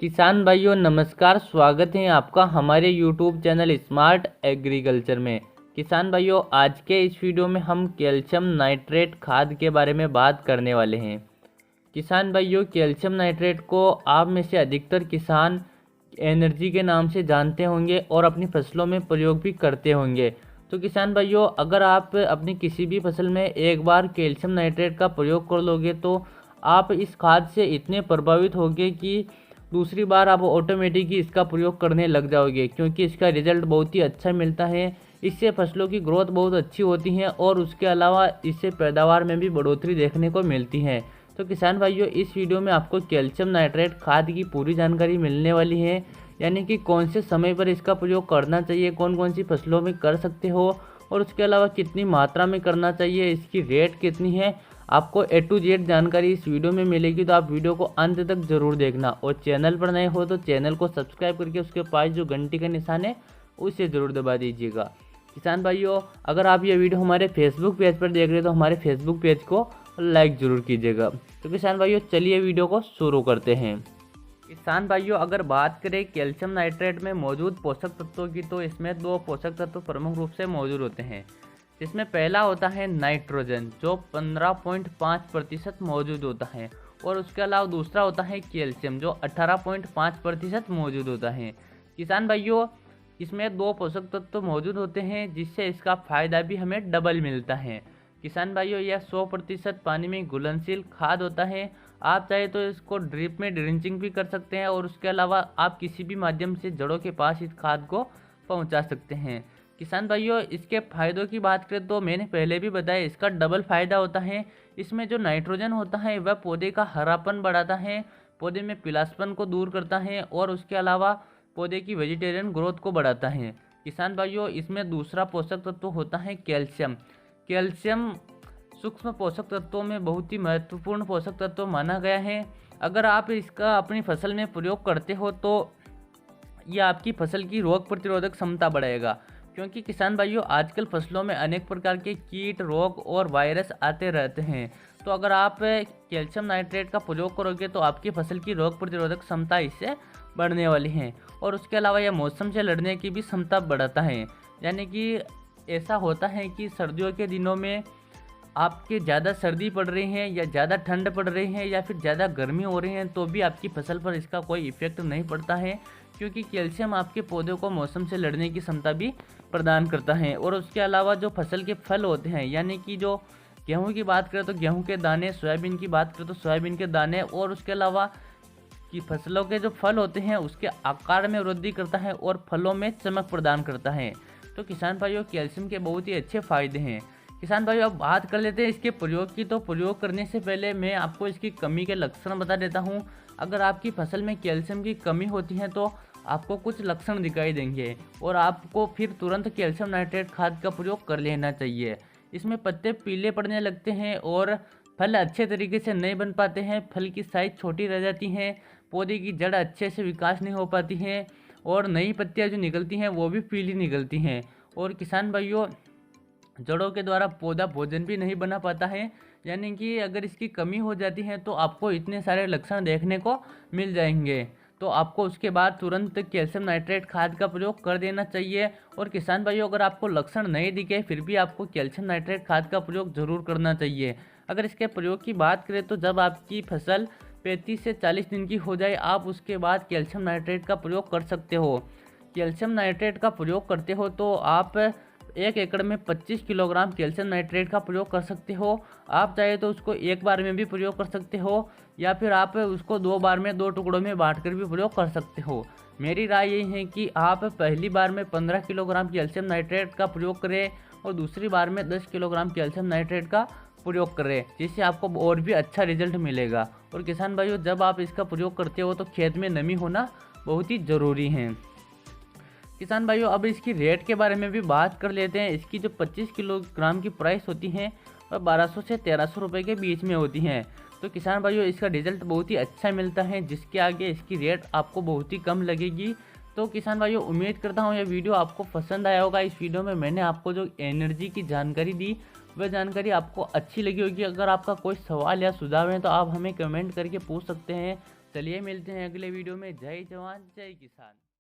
किसान भाइयों नमस्कार। स्वागत है आपका हमारे YouTube चैनल स्मार्ट एग्रीकल्चर में। किसान भाइयों आज के इस वीडियो में हम कैल्शियम नाइट्रेट खाद के बारे में बात करने वाले हैं। किसान भाइयों कैल्शियम नाइट्रेट को आप में से अधिकतर किसान एनर्जी के नाम से जानते होंगे और अपनी फसलों में प्रयोग भी करते होंगे। तो किसान भाइयों अगर आप अपनी किसी भी फसल में एक बार कैल्शियम नाइट्रेट का प्रयोग कर लोगे तो आप इस खाद से इतने प्रभावित होंगे कि दूसरी बार आप ऑटोमेटिक ही इसका प्रयोग करने लग जाओगे, क्योंकि इसका रिजल्ट बहुत ही अच्छा मिलता है। इससे फसलों की ग्रोथ बहुत अच्छी होती है और उसके अलावा इससे पैदावार में भी बढ़ोतरी देखने को मिलती है। तो किसान भाइयों इस वीडियो में आपको कैल्शियम नाइट्रेट खाद की पूरी जानकारी मिलने वाली है, यानी कि कौन से समय पर इसका प्रयोग करना चाहिए, कौन कौन सी फसलों में कर सकते हो और उसके अलावा कितनी मात्रा में करना चाहिए, इसकी रेट कितनी है, आपको A to Z जानकारी इस वीडियो में मिलेगी। तो आप वीडियो को अंत तक जरूर देखना और चैनल पर नए हो तो चैनल को सब्सक्राइब करके उसके पास जो घंटी का निशान है उसे ज़रूर दबा दीजिएगा। किसान भाइयों अगर आप ये वीडियो हमारे फेसबुक पेज पर देख रहे हो तो हमारे फेसबुक पेज को लाइक ज़रूर कीजिएगा। तो किसान भाइयों चलिए वीडियो को शुरू करते हैं। किसान भाइयों अगर बात करें कैल्शियम नाइट्रेट में मौजूद पोषक तत्वों की तो इसमें दो पोषक तत्व प्रमुख रूप से मौजूद होते हैं, जिसमें पहला होता है नाइट्रोजन जो 15.5% मौजूद होता है और उसके अलावा दूसरा होता है कैल्शियम जो 18.5% मौजूद होता है। किसान भाइयों इसमें दो पोषक तत्व मौजूद होते हैं जिससे इसका फ़ायदा भी हमें डबल मिलता है। किसान भाइयों यह 100% पानी में घुलनशील खाद होता है। आप चाहे तो इसको ड्रिप में ड्रिंचिंग भी कर सकते हैं और उसके अलावा आप किसी भी माध्यम से जड़ों के पास इस खाद को पहुंचा सकते हैं। किसान भाइयों इसके फ़ायदों की बात करें तो मैंने पहले भी बताया इसका डबल फ़ायदा होता है। इसमें जो नाइट्रोजन होता है वह पौधे का हरापन बढ़ाता है, पौधे में पीलापन को दूर करता है और उसके अलावा पौधे की वेजिटेरियन ग्रोथ को बढ़ाता है। किसान भाइयों इसमें दूसरा पोषक तत्व होता है कैल्शियम। कैल्शियम सूक्ष्म पोषक तत्वों में बहुत ही महत्वपूर्ण पोषक तत्व माना गया है। अगर आप इसका अपनी फसल में प्रयोग करते हो तो यह आपकी फसल की रोग प्रतिरोधक क्षमता बढ़ाएगा, क्योंकि किसान भाइयों आजकल फसलों में अनेक प्रकार के कीट रोग और वायरस आते रहते हैं। तो अगर आप कैल्शियम नाइट्रेट का प्रयोग करोगे तो आपकी फसल की रोग प्रतिरोधक क्षमता इससे बढ़ने वाली है और उसके अलावा यह मौसम से लड़ने की भी क्षमता बढ़ाता है। यानी कि ऐसा होता है कि सर्दियों के दिनों में आपके ज़्यादा सर्दी पड़ रही है या ज़्यादा ठंड पड़ रही है या फिर ज़्यादा गर्मी हो रही है तो भी आपकी फसल पर इसका कोई इफेक्ट नहीं पड़ता है, क्योंकि कैल्शियम आपके पौधों को मौसम से लड़ने की क्षमता भी प्रदान करता है। और उसके अलावा जो फसल के फल होते हैं, यानी कि जो गेहूं की बात करें तो गेहूं के दाने, सोयाबीन की बात करें तो सोयाबीन के दाने और उसके अलावा की फसलों के जो फल होते हैं उसके आकार में वृद्धि करता है और फलों में चमक प्रदान करता है। तो किसान भाइयों कैल्शियम के बहुत ही अच्छे फायदे हैं। किसान भाइयों अब बात कर लेते हैं इसके प्रयोग की। तो प्रयोग करने से पहले मैं आपको इसकी कमी के लक्षण बता देता हूँ। अगर आपकी फसल में कैल्शियम की कमी होती है तो आपको कुछ लक्षण दिखाई देंगे और आपको फिर तुरंत कैल्शियम नाइट्रेट खाद का प्रयोग कर लेना चाहिए। इसमें पत्ते पीले पड़ने लगते हैं और फल अच्छे तरीके से नहीं बन पाते हैं, फल की साइज़ छोटी रह जाती है, पौधे की जड़ अच्छे से विकास नहीं हो पाती है और नई पत्तियां जो निकलती हैं वो भी पीली निकलती हैं। और किसान भाइयों जड़ों के द्वारा पौधा भोजन भी नहीं बना पाता है। यानी कि अगर इसकी कमी हो जाती है तो आपको इतने सारे लक्षण देखने को मिल जाएंगे, तो आपको उसके बाद तुरंत कैल्शियम नाइट्रेट खाद का प्रयोग कर देना चाहिए। और किसान भाइयों अगर आपको लक्षण नहीं दिखे फिर भी आपको कैल्शियम नाइट्रेट खाद का प्रयोग जरूर करना चाहिए। अगर इसके प्रयोग की बात करें तो जब आपकी फसल 35 से 40 दिन की हो जाए आप उसके बाद कैल्शियम नाइट्रेट का प्रयोग कर सकते हो। कैल्शियम नाइट्रेट का प्रयोग करते हो तो आप 1 एकड़ में 25 किलोग्राम कैल्शियम नाइट्रेट का प्रयोग कर सकते हो। आप चाहे तो उसको एक बार में भी प्रयोग कर सकते हो या फिर आप उसको 2 बार में 2 टुकड़ों में बांटकर भी प्रयोग कर सकते हो। मेरी राय यही है कि आप पहली बार में 15 किलोग्राम कैल्शियम नाइट्रेट का प्रयोग करें और दूसरी बार में 10 किलोग्राम कैल्शियम नाइट्रेट का प्रयोग करें, जिससे आपको और भी अच्छा रिजल्ट मिलेगा। और किसान भाइयों जब आप इसका प्रयोग करते हो तो खेत में नमी होना बहुत ही ज़रूरी है। किसान भाइयों अब इसकी रेट के बारे में भी बात कर लेते हैं। इसकी जो 25 किलोग्राम की प्राइस होती है वह 1200 से 1300 रुपये के बीच में होती है। तो किसान भाइयों इसका रिजल्ट बहुत ही अच्छा मिलता है, जिसके आगे इसकी रेट आपको बहुत ही कम लगेगी। तो किसान भाइयों उम्मीद करता हूँ यह वीडियो आपको पसंद आया होगा। इस वीडियो में मैंने आपको जो एनर्जी की जानकारी दी वह जानकारी आपको अच्छी लगी होगी। अगर आपका कोई सवाल या सुझाव है तो आप हमें कमेंट करके पूछ सकते हैं। चलिए मिलते हैं अगले वीडियो में। जय जवान जय किसान।